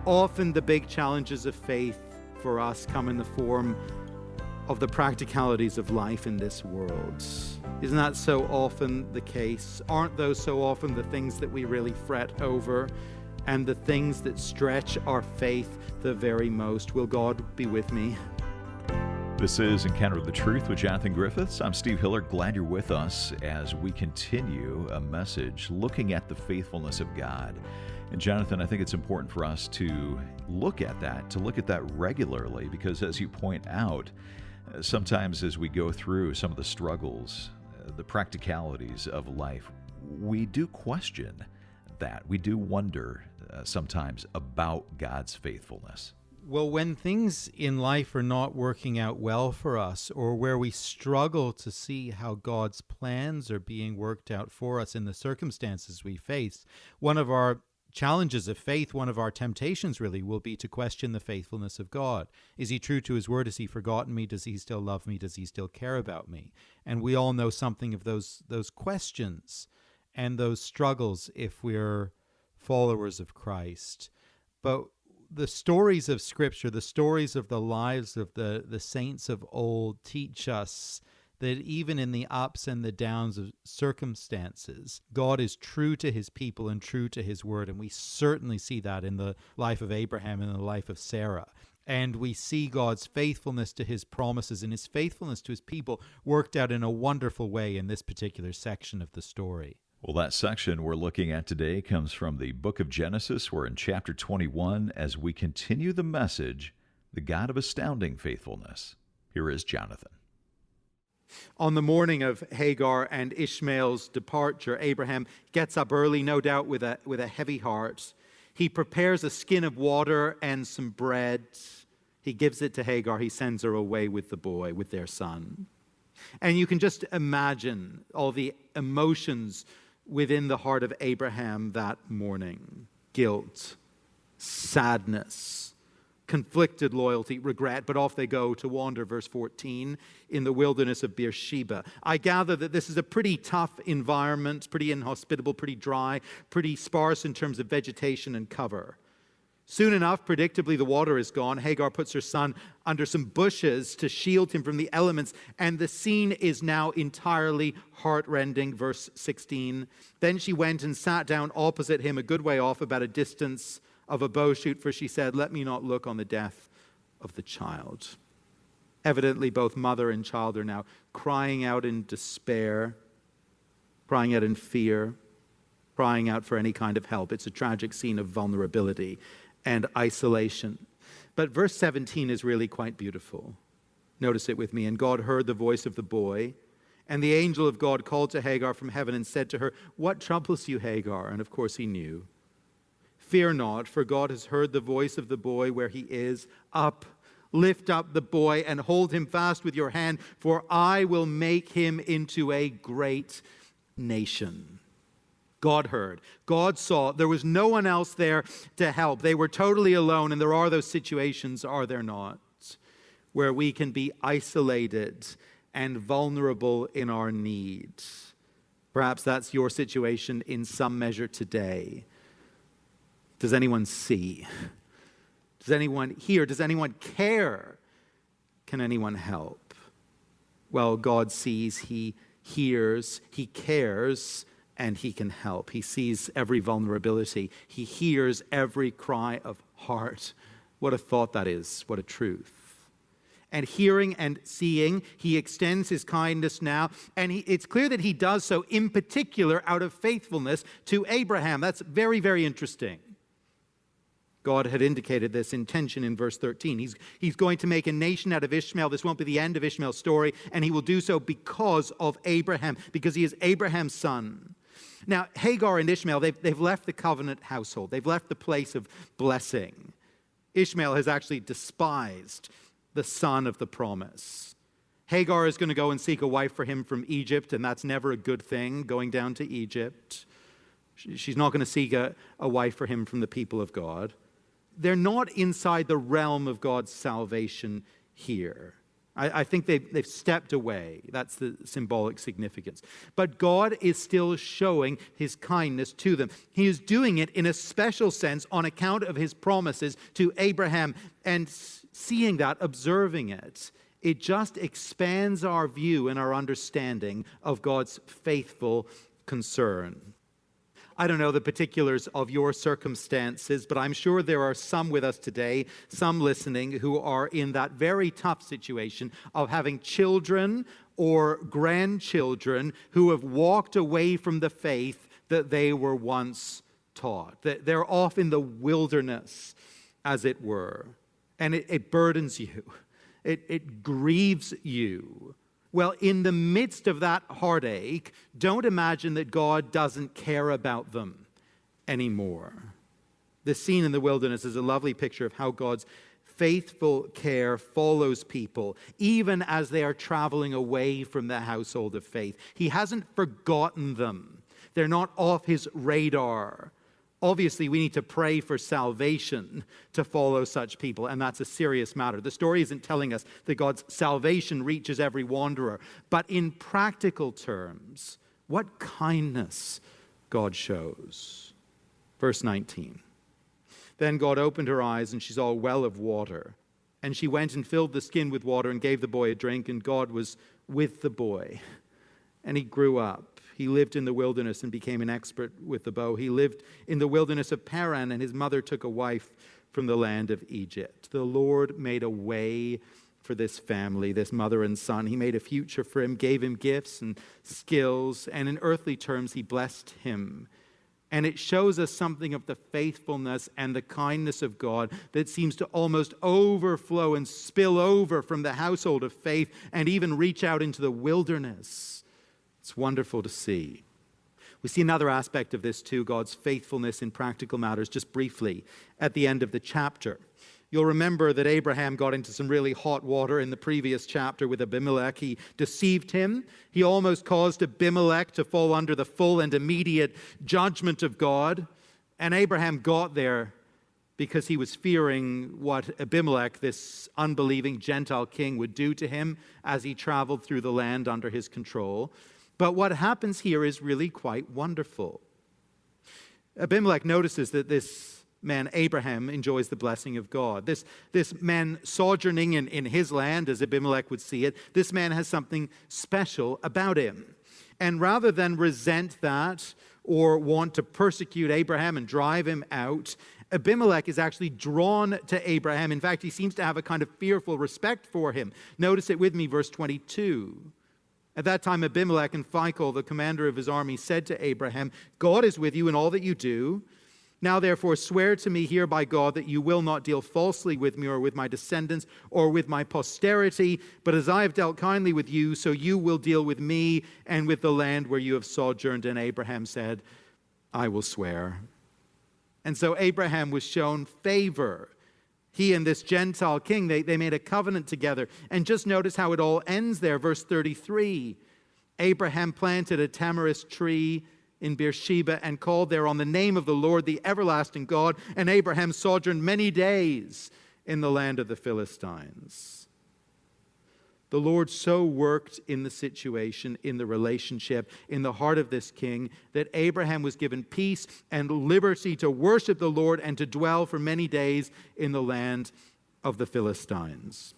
Often the big challenges of faith for us come in the form of the practicalities of life in this world. Isn't that so often the case? Aren't those so often the things that we really fret over and the things that stretch our faith the very most? Will God be with me? This is Encounter the Truth with Jonathan Griffiths. I'm Steve Hiller. Glad you're with us as we continue a message looking at the faithfulness of God. And Jonathan, I think it's important for us to look at that regularly, because as you point out, sometimes as we go through some of the struggles, the practicalities of life, we do question that. We do wonder sometimes about God's faithfulness. Well, when things in life are not working out well for us, or where we struggle to see how God's plans are being worked out for us in the circumstances we face, one of our challenges of faith, one of our temptations really, will be to question the faithfulness of God. Is he true to his word? Has he forgotten me? Does he still love me? Does he still care about me? And we all know something of those questions and those struggles if we're followers of Christ. But the stories of Scripture, the stories of the lives of the saints of old teach us that even in the ups and the downs of circumstances, God is true to his people and true to his word. And we certainly see that in the life of Abraham and the life of Sarah. And we see God's faithfulness to his promises and his faithfulness to his people worked out in a wonderful way in this particular section of the story. Well, that section we're looking at today comes from the book of Genesis. We're in chapter 21 as we continue the message, the God of Astounding Faithfulness. Here is Jonathan. On the morning of Hagar and Ishmael's departure, Abraham gets up early, no doubt with a heavy heart. He prepares a skin of water and some bread. He gives it to Hagar. He sends her away with the boy, with their son. And you can just imagine all the emotions within the heart of Abraham that morning. Guilt, sadness, conflicted loyalty, regret, but off they go to wander, verse 14, in the wilderness of Beersheba. I gather that this is a pretty tough environment, pretty inhospitable, pretty dry, pretty sparse in terms of vegetation and cover. Soon enough, predictably, the water is gone. Hagar puts her son under some bushes to shield him from the elements, and the scene is now entirely heartrending, verse 16. Then she went and sat down opposite him, a good way off, about a distance of a bow shoot, for she said, "Let me not look on the death of the child." Evidently, both mother and child are now crying out in despair, crying out in fear, crying out for any kind of help. It's a tragic scene of vulnerability and isolation. But verse 17 is really quite beautiful. Notice it with me. And God heard the voice of the boy, and the angel of God called to Hagar from heaven and said to her, "What troubles you, Hagar?" And of course he knew. "Fear not, for God has heard the voice of the boy where he is. Up, lift up the boy and hold him fast with your hand, for I will make him into a great nation." God heard. God saw. There was no one else there to help. They were totally alone, and there are those situations, are there not, where we can be isolated and vulnerable in our needs. Perhaps that's your situation in some measure today. Does anyone see? Does anyone hear? Does anyone care? Can anyone help? Well, God sees, he hears, he cares, and he can help. He sees every vulnerability. He hears every cry of heart. What a thought that is. What a truth. And hearing and seeing, he extends his kindness now. And it's clear that he does so in particular out of faithfulness to Abraham. That's very, very interesting. God had indicated this intention in verse 13. He's going to make a nation out of Ishmael. This won't be the end of Ishmael's story, and he will do so because of Abraham, because he is Abraham's son. Now, Hagar and Ishmael, they've left the covenant household. They've left the place of blessing. Ishmael has actually despised the son of the promise. Hagar is going to go and seek a wife for him from Egypt, and that's never a good thing, going down to Egypt. She's not going to seek a wife for him from the people of God. They're not inside the realm of God's salvation here. I think they've stepped away. That's the symbolic significance. But God is still showing his kindness to them. He is doing it in a special sense on account of his promises to Abraham. And seeing that, observing it, it just expands our view and our understanding of God's faithful concern. I don't know the particulars of your circumstances, but I'm sure there are some with us today, some listening, who are in that very tough situation of having children or grandchildren who have walked away from the faith that they were once taught. That they're off in the wilderness, as it were, and it burdens you. It grieves you. Well, in the midst of that heartache, don't imagine that God doesn't care about them anymore. The scene in the wilderness is a lovely picture of how God's faithful care follows people, even as they are traveling away from the household of faith. He hasn't forgotten them. They're not off his radar. Obviously, we need to pray for salvation to follow such people, and that's a serious matter. The story isn't telling us that God's salvation reaches every wanderer, but in practical terms, what kindness God shows. Verse 19. Then God opened her eyes, and she saw a well of water. And she went and filled the skin with water and gave the boy a drink, and God was with the boy. And he grew up. He lived in the wilderness and became an expert with the bow. He lived in the wilderness of Paran, and his mother took a wife from the land of Egypt. The Lord made a way for this family, this mother and son. He made a future for him, gave him gifts and skills, and in earthly terms, he blessed him. And it shows us something of the faithfulness and the kindness of God that seems to almost overflow and spill over from the household of faith and even reach out into the wilderness. It's wonderful to see. We see another aspect of this too, God's faithfulness in practical matters, just briefly at the end of the chapter. You'll remember that Abraham got into some really hot water in the previous chapter with Abimelech. He deceived him. He almost caused Abimelech to fall under the full and immediate judgment of God. And Abraham got there because he was fearing what Abimelech, this unbelieving Gentile king, would do to him as he traveled through the land under his control. But what happens here is really quite wonderful. Abimelech notices that this man, Abraham, enjoys the blessing of God. This man sojourning in his land, as Abimelech would see it, this man has something special about him. And rather than resent that or want to persecute Abraham and drive him out, Abimelech is actually drawn to Abraham. In fact, he seems to have a kind of fearful respect for him. Notice it with me, verse 22. At that time, Abimelech and Phicol, the commander of his army, said to Abraham, God is with you in all that you do. Now, therefore, swear to me here by God that you will not deal falsely with me or with my descendants or with my posterity, but as I have dealt kindly with you, so you will deal with me and with the land where you have sojourned. And Abraham said, I will swear. And so Abraham was shown favor. He and this Gentile king, they made a covenant together. And just notice how it all ends there. Verse 33. Abraham planted a tamarisk tree in Beersheba and called there on the name of the Lord, the everlasting God. And Abraham sojourned many days in the land of the Philistines. The Lord so worked in the situation, in the relationship, in the heart of this king, that Abraham was given peace and liberty to worship the Lord and to dwell for many days in the land of the Philistines.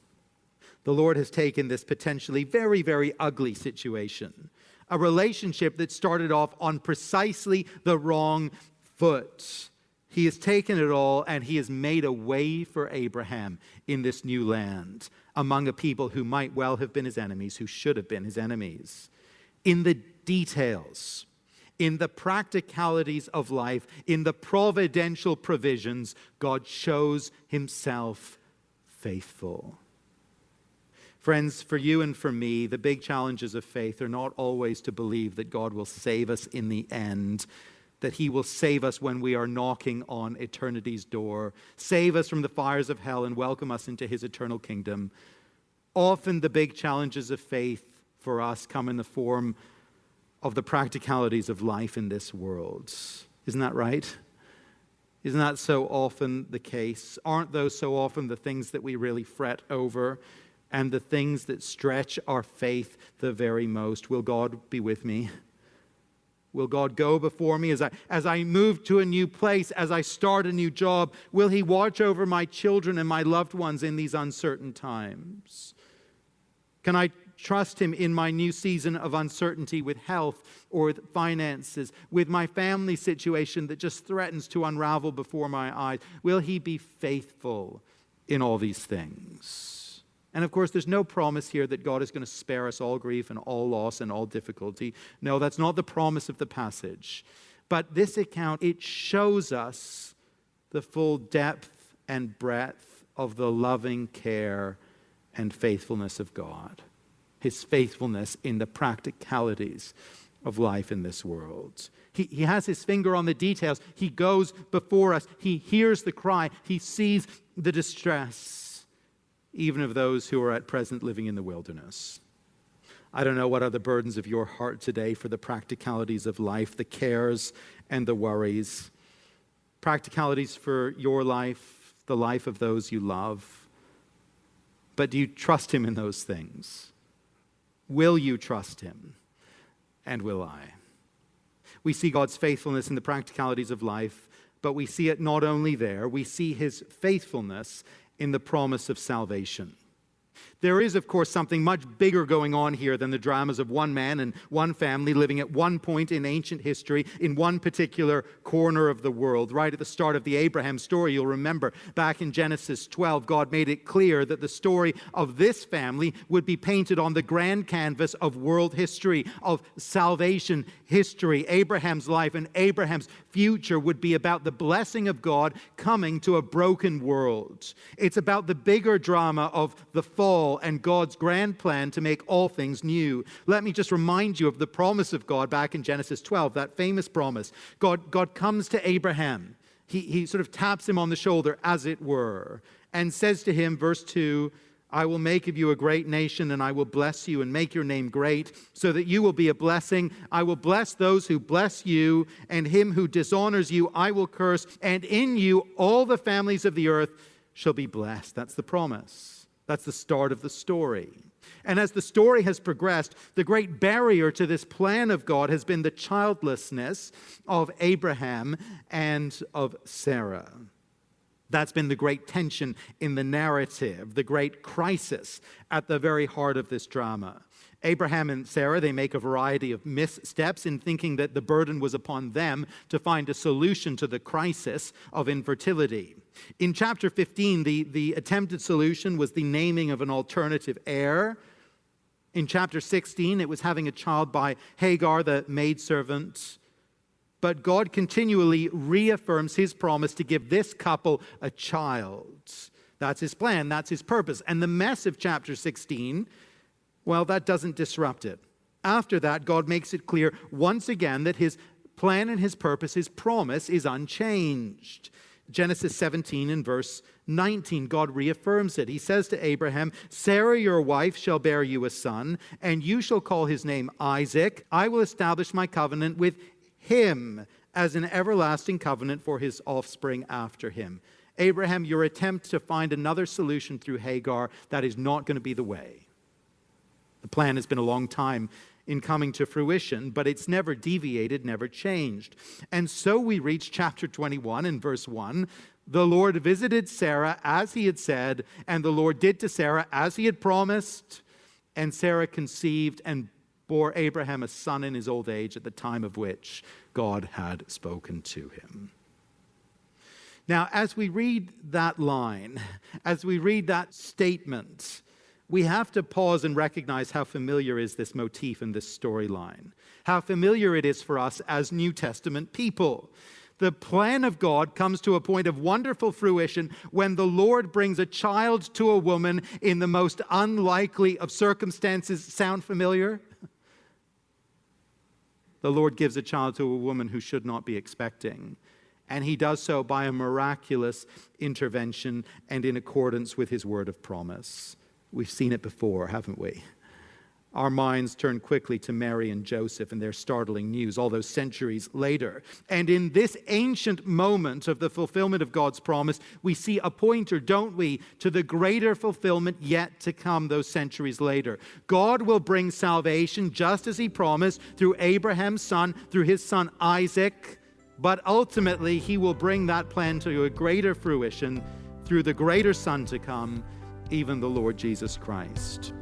The Lord has taken this potentially very, very ugly situation, a relationship that started off on precisely the wrong foot. He has taken it all and he has made a way for Abraham in this new land among a people who might well have been his enemies, who should have been his enemies. In the details, in the practicalities of life, in the providential provisions, God shows himself faithful. Friends, for you and for me, the big challenges of faith are not always to believe that God will save us in the end, that he will save us when we are knocking on eternity's door, save us from the fires of hell and welcome us into his eternal kingdom. Often the big challenges of faith for us come in the form of the practicalities of life in this world. Isn't that right? Isn't that so often the case? Aren't those so often the things that we really fret over and the things that stretch our faith the very most. Will God be with me? Will God go before me as I move to a new place, as I start a new job? Will He watch over my children and my loved ones in these uncertain times? Can I trust Him in my new season of uncertainty with health or with finances, with my family situation that just threatens to unravel before my eyes? Will He be faithful in all these things? And of course, there's no promise here that God is going to spare us all grief and all loss and all difficulty. No, that's not the promise of the passage. But this account, it shows us the full depth and breadth of the loving care and faithfulness of God. His faithfulness in the practicalities of life in this world. He has His finger on the details. He goes before us. He hears the cry. He sees the distress, even of those who are at present living in the wilderness. I don't know what are the burdens of your heart today for the practicalities of life, the cares and the worries. Practicalities for your life, the life of those you love. But do you trust Him in those things? Will you trust Him? And will I? We see God's faithfulness in the practicalities of life, but we see it not only there, we see His faithfulness in the promise of salvation. There is, of course, something much bigger going on here than the dramas of one man and one family living at one point in ancient history in one particular corner of the world. Right at the start of the Abraham story, you'll remember back in Genesis 12, God made it clear that the story of this family would be painted on the grand canvas of world history, of salvation history. Abraham's life and Abraham's future would be about the blessing of God coming to a broken world. It's about the bigger drama of the fall and God's grand plan to make all things new. Let me just remind you of the promise of God back in Genesis 12, that famous promise. God comes to Abraham. He sort of taps him on the shoulder, as it were, and says to him, verse 2, I will make of you a great nation, and I will bless you and make your name great, so that you will be a blessing. I will bless those who bless you, and him who dishonors you I will curse, and in you all the families of the earth shall be blessed. That's the promise. That's the start of the story. And as the story has progressed, the great barrier to this plan of God has been the childlessness of Abraham and of Sarah. That's been the great tension in the narrative, the great crisis at the very heart of this drama. Abraham and Sarah, they make a variety of missteps in thinking that the burden was upon them to find a solution to the crisis of infertility. In chapter 15, the attempted solution was the naming of an alternative heir. In chapter 16, it was having a child by Hagar, the maidservant. But God continually reaffirms His promise to give this couple a child. That's His plan, that's His purpose. And the mess of chapter 16, well, that doesn't disrupt it. After that, God makes it clear once again that His plan and His purpose, His promise, is unchanged. Genesis 17 and verse 19, God reaffirms it. He says to Abraham, Sarah, your wife, shall bear you a son, and you shall call his name Isaac. I will establish my covenant with him as an everlasting covenant for his offspring after him. Abraham, your attempt to find another solution through Hagar, that is not going to be the way. The plan has been a long time in coming to fruition, but it's never deviated, never changed. And so we reach chapter 21 and verse 1. The Lord visited Sarah as He had said, and the Lord did to Sarah as He had promised. And Sarah conceived and bore Abraham a son in his old age at the time of which God had spoken to him. Now, as we read that line, as we read that statement, we have to pause and recognize how familiar is this motif and this storyline. How familiar it is for us as New Testament people. The plan of God comes to a point of wonderful fruition when the Lord brings a child to a woman in the most unlikely of circumstances. Sound familiar? The Lord gives a child to a woman who should not be expecting. And He does so by a miraculous intervention and in accordance with His word of promise. We've seen it before, haven't we? Our minds turn quickly to Mary and Joseph and their startling news all those centuries later. And in this ancient moment of the fulfillment of God's promise, we see a pointer, don't we, to the greater fulfillment yet to come those centuries later. God will bring salvation just as he promised through Abraham's son, through his son Isaac, but ultimately he will bring that plan to a greater fruition through the greater son to come, even the Lord Jesus Christ.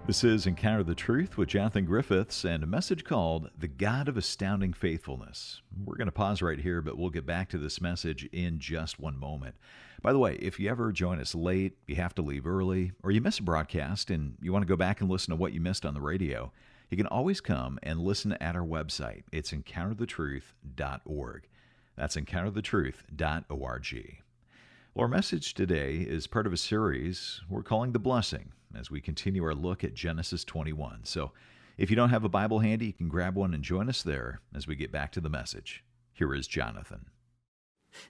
This is Encounter the Truth with Jonathan Griffiths and a message called The God of Astounding Faithfulness. We're going to pause right here, but we'll get back to this message in just one moment. By the way, if you ever join us late, you have to leave early, or you miss a broadcast and you want to go back and listen to what you missed on the radio, you can always come and listen at our website. It's encounterthetruth.org. That's encounterthetruth.org. Well, our message today is part of a series we're calling The Blessing, as we continue our look at Genesis 21. So if you don't have a Bible handy, you can grab one and join us there as we get back to the message. Here is Jonathan.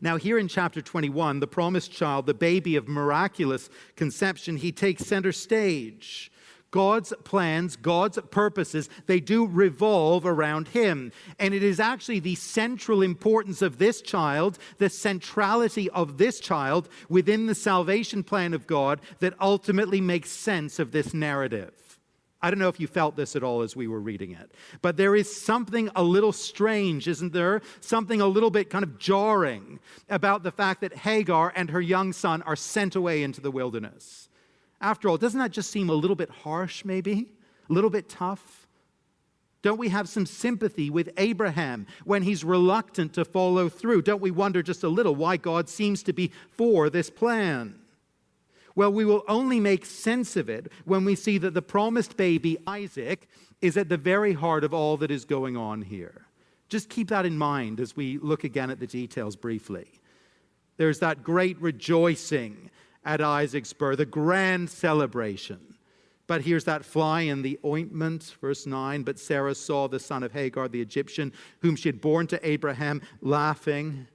Now, here in chapter 21, the promised child, the baby of miraculous conception, he takes center stage. God's plans, God's purposes, they do revolve around him. And it is actually the central importance of this child, the centrality of this child within the salvation plan of God that ultimately makes sense of this narrative. I don't know if you felt this at all as we were reading it, but there is something a little strange, isn't there? Something a little bit kind of jarring about the fact that Hagar and her young son are sent away into the wilderness. After all, doesn't that just seem a little bit harsh, maybe? A little bit tough? Don't we have some sympathy with Abraham when he's reluctant to follow through? Don't we wonder just a little why God seems to be for this plan? Well, we will only make sense of it when we see that the promised baby, Isaac, is at the very heart of all that is going on here. Just keep that in mind as we look again at the details briefly. There's that great rejoicing at Isaac's birth, a grand celebration. But here's that fly in the ointment, verse 9. But Sarah saw the son of Hagar, the Egyptian, whom she had borne to Abraham, laughing.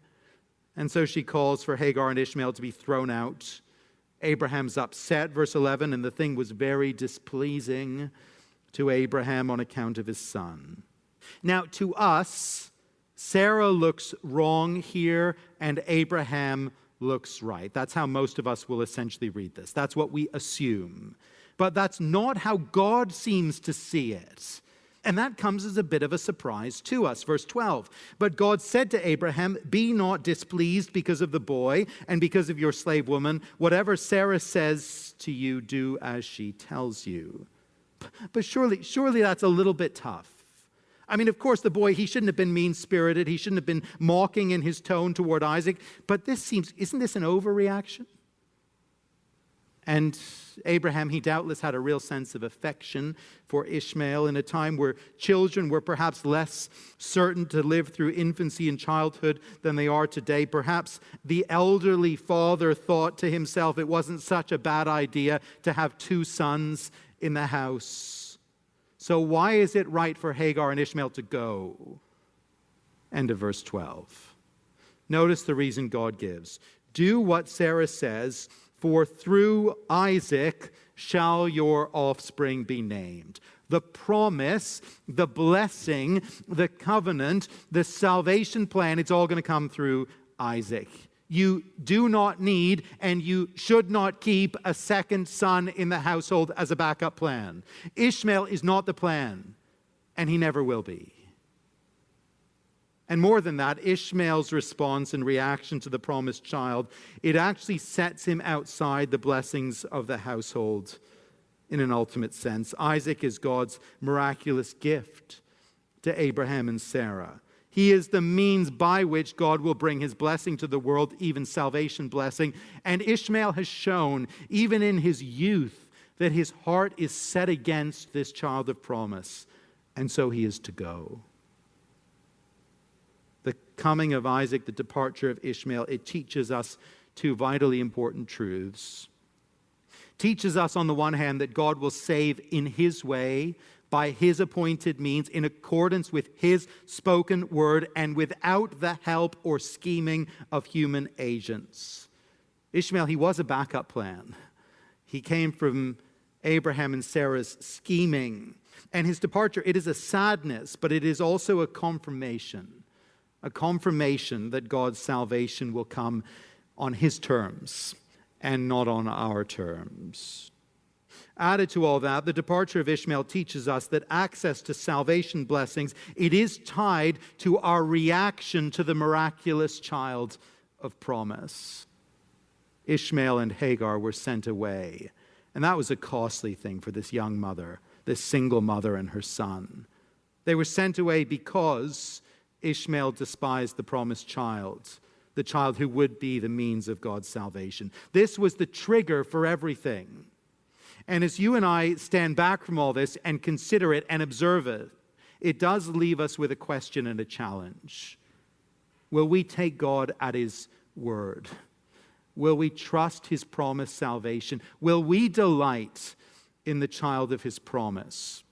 And so she calls for Hagar and Ishmael to be thrown out. Abraham's upset, verse 11, and the thing was very displeasing to Abraham on account of his son. Now, to us, Sarah looks wrong here, and Abraham looks right. That's how most of us will essentially read this. That's what we assume. But that's not how God seems to see it. And that comes as a bit of a surprise to us. Verse 12, but God said to Abraham, be not displeased because of the boy and because of your slave woman. Whatever Sarah says to you, do as she tells you. But surely that's a little bit tough. I mean, of course, the boy, he shouldn't have been mean-spirited. He shouldn't have been mocking in his tone toward Isaac. But isn't this an overreaction? And Abraham, he doubtless had a real sense of affection for Ishmael in a time where children were perhaps less certain to live through infancy and childhood than they are today. Perhaps the elderly father thought to himself it wasn't such a bad idea to have two sons in the house. So why is it right for Hagar and Ishmael to go? End of verse 12. Notice the reason God gives. Do what Sarah says, for through Isaac shall your offspring be named. The promise, the blessing, the covenant, the salvation plan, it's all going to come through Isaac. You do not need and you should not keep a second son in the household as a backup plan. Ishmael is not the plan, and he never will be. And more than that, Ishmael's response and reaction to the promised child, it actually sets him outside the blessings of the household in an ultimate sense. Isaac is God's miraculous gift to Abraham and Sarah. He is the means by which God will bring his blessing to the world, even salvation blessing. And Ishmael has shown, even in his youth, that his heart is set against this child of promise. And so he is to go. The coming of Isaac, the departure of Ishmael, it teaches us two vitally important truths. Teaches us, on the one hand, that God will save in his way, by his appointed means, in accordance with his spoken word, and without the help or scheming of human agents. Ishmael, he was a backup plan. He came from Abraham and Sarah's scheming. And his departure, it is a sadness, but it is also a confirmation that God's salvation will come on his terms and not on our terms. Added to all that, the departure of Ishmael teaches us that access to salvation blessings, it is tied to our reaction to the miraculous child of promise. Ishmael and Hagar were sent away, and that was a costly thing for this young mother, this single mother and her son. They were sent away because Ishmael despised the promised child, the child who would be the means of God's salvation. This was the trigger for everything. And as you and I stand back from all this and consider it and observe it, it does leave us with a question and a challenge. Will we take God at his word? Will we trust his promised salvation? Will we delight in the child of his promise?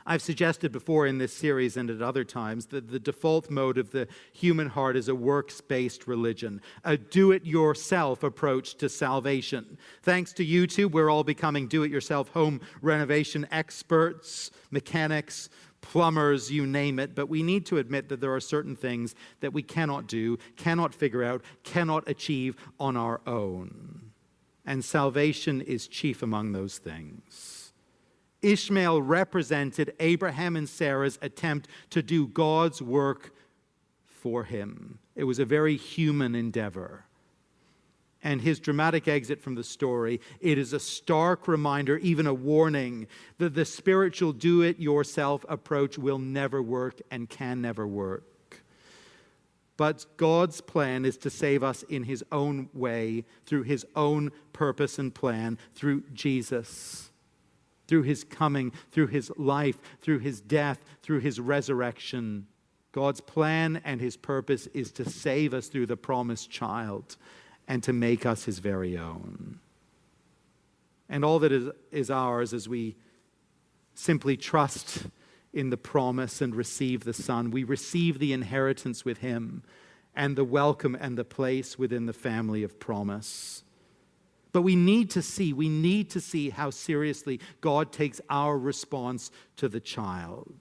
I've suggested before in this series and at other times that the default mode of the human heart is a works-based religion, a do-it-yourself approach to salvation. Thanks to YouTube, we're all becoming do-it-yourself home renovation experts, mechanics, plumbers, you name it. But we need to admit that there are certain things that we cannot do, cannot figure out, cannot achieve on our own. And salvation is chief among those things. Ishmael represented Abraham and Sarah's attempt to do God's work for him. It was a very human endeavor. And his dramatic exit from the story, it is a stark reminder, even a warning, that the spiritual do-it-yourself approach will never work and can never work. But God's plan is to save us in his own way, through his own purpose and plan, through Jesus. Through his coming, through his life, through his death, through his resurrection. God's plan and his purpose is to save us through the promised child and to make us his very own. And all that is ours as we simply trust in the promise and receive the Son. We receive the inheritance with him and the welcome and the place within the family of promise. But we need to see how seriously God takes our response to the child.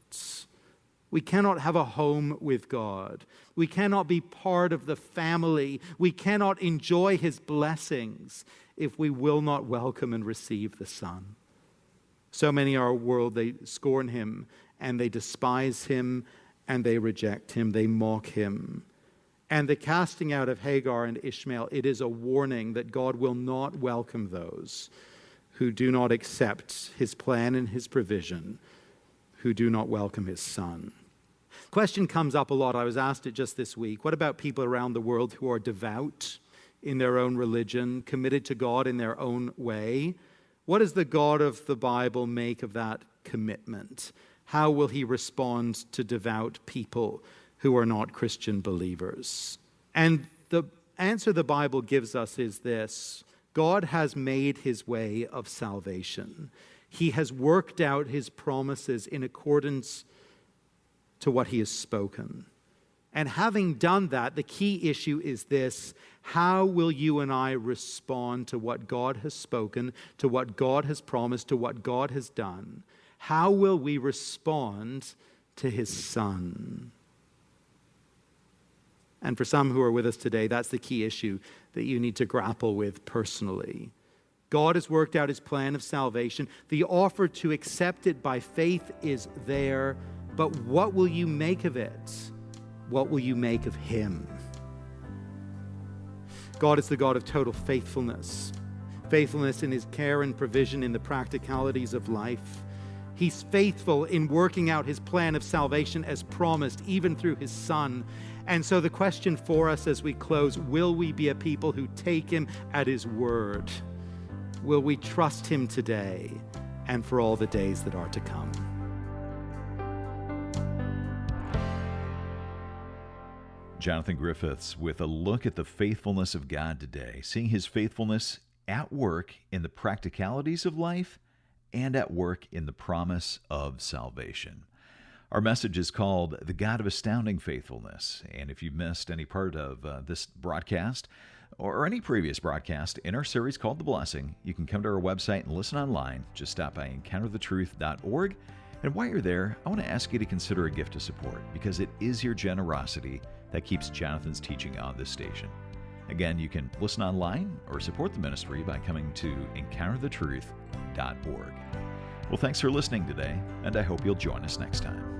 We cannot have a home with God. We cannot be part of the family. We cannot enjoy his blessings if we will not welcome and receive the Son. So many in our world, they scorn him and they despise him and they reject him. They mock him. And the casting out of Hagar and Ishmael, it is a warning that God will not welcome those who do not accept his plan and his provision, who do not welcome his Son. Question comes up a lot. I was asked it just this week. What about people around the world who are devout in their own religion, committed to God in their own way? What does the God of the Bible make of that commitment? How will he respond to devout people who are not Christian believers? And the answer the Bible gives us is this: God has made his way of salvation. He has worked out his promises in accordance to what he has spoken. And having done that, the key issue is this: how will you and I respond to what God has spoken, to what God has promised, to what God has done? How will we respond to his Son? And for some who are with us today, that's the key issue that you need to grapple with personally. God has worked out his plan of salvation. The offer to accept it by faith is there, but what will you make of it? What will you make of him? God is the God of total faithfulness. Faithfulness in his care and provision in the practicalities of life. He's faithful in working out his plan of salvation as promised, even through his Son. And so the question for us as we close, will we be a people who take him at his word? Will we trust him today and for all the days that are to come? Jonathan Griffiths with a look at the faithfulness of God today, seeing his faithfulness at work in the practicalities of life and at work in the promise of salvation. Our message is called The God of Astounding Faithfulness. And if you've missed any part of this broadcast or any previous broadcast in our series called The Blessing, you can come to our website and listen online. Just stop by encounterthetruth.org. And while you're there, I want to ask you to consider a gift of support, because it is your generosity that keeps Jonathan's teaching on this station. Again, you can listen online or support the ministry by coming to encounterthetruth.org. Well, thanks for listening today, and I hope you'll join us next time.